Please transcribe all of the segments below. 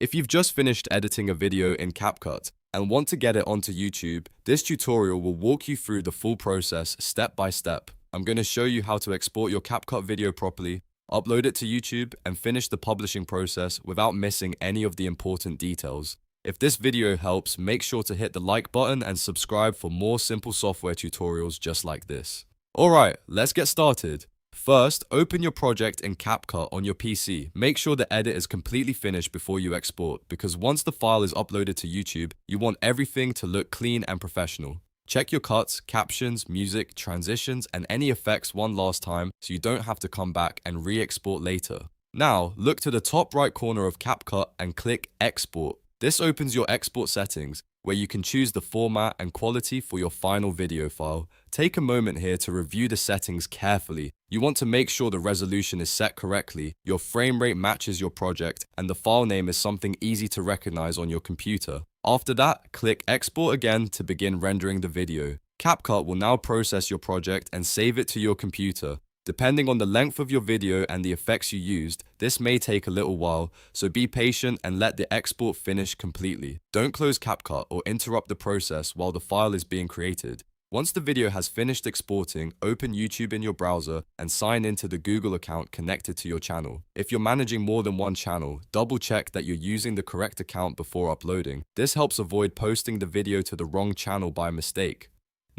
If you've just finished editing a video in CapCut and want to get it onto YouTube, this tutorial will walk you through the full process step by step. I'm going to show you how to export your CapCut video properly, upload it to YouTube, and finish the publishing process without missing any of the important details. If this video helps, make sure to hit the like button and subscribe for more simple software tutorials just like this. Alright, let's get started. First, open your project in CapCut on your PC. Make sure the edit is completely finished before you export, because once the file is uploaded to YouTube, you want everything to look clean and professional. Check your cuts, captions, music, transitions, and any effects one last time so you don't have to come back and re-export later. Now, look to the top right corner of CapCut and click Export. This opens your export settings, where you can choose the format and quality for your final video file. Take a moment here to review the settings carefully. You want to make sure the resolution is set correctly, your frame rate matches your project, and the file name is something easy to recognize on your computer. After that, click Export again to begin rendering the video. CapCut will now process your project and save it to your computer. Depending on the length of your video and the effects you used, this may take a little while, so be patient and let the export finish completely. Don't close CapCut or interrupt the process while the file is being created. Once the video has finished exporting, open YouTube in your browser and sign into the Google account connected to your channel. If you're managing more than one channel, double check that you're using the correct account before uploading. This helps avoid posting the video to the wrong channel by mistake.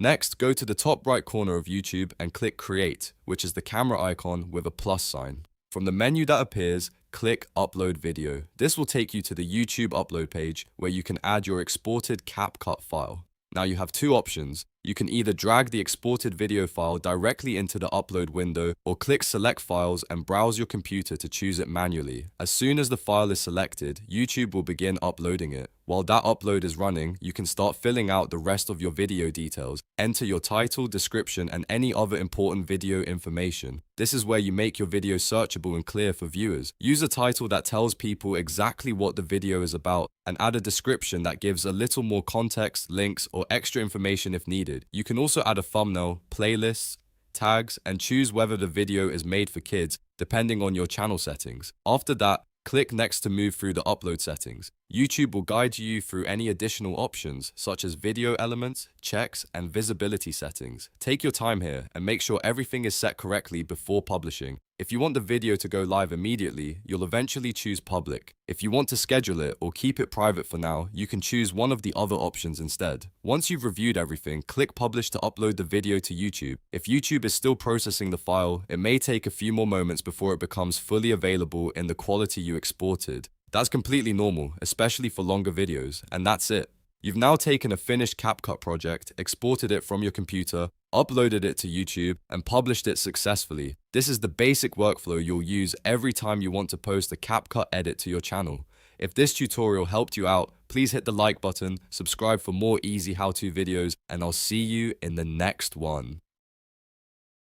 Next, go to the top right corner of YouTube and click Create, which is the camera icon with a plus sign. From the menu that appears, click Upload Video. This will take you to the YouTube upload page where you can add your exported CapCut file. Now you have two options. You can either drag the exported video file directly into the upload window or click Select Files and browse your computer to choose it manually. As soon as the file is selected, YouTube will begin uploading it. While that upload is running, you can start filling out the rest of your video details. Enter your title, description, and any other important video information. This is where you make your video searchable and clear for viewers. Use a title that tells people exactly what the video is about, and add a description that gives a little more context, links, or extra information if needed. You can also add a thumbnail, playlists, tags, and choose whether the video is made for kids, depending on your channel settings. After that, click Next to move through the upload settings. YouTube will guide you through any additional options, such as video elements, checks, and visibility settings. Take your time here and make sure everything is set correctly before publishing. If you want the video to go live immediately, you'll eventually choose Public. If you want to schedule it or keep it private for now, you can choose one of the other options instead. Once you've reviewed everything, click Publish to upload the video to YouTube. If YouTube is still processing the file, it may take a few more moments before it becomes fully available in the quality you exported. That's completely normal, especially for longer videos, and that's it. You've now taken a finished CapCut project, exported it from your computer, uploaded it to YouTube, and published it successfully. This is the basic workflow you'll use every time you want to post a CapCut edit to your channel. If this tutorial helped you out, please hit the like button, subscribe for more easy how-to videos, and I'll see you in the next one.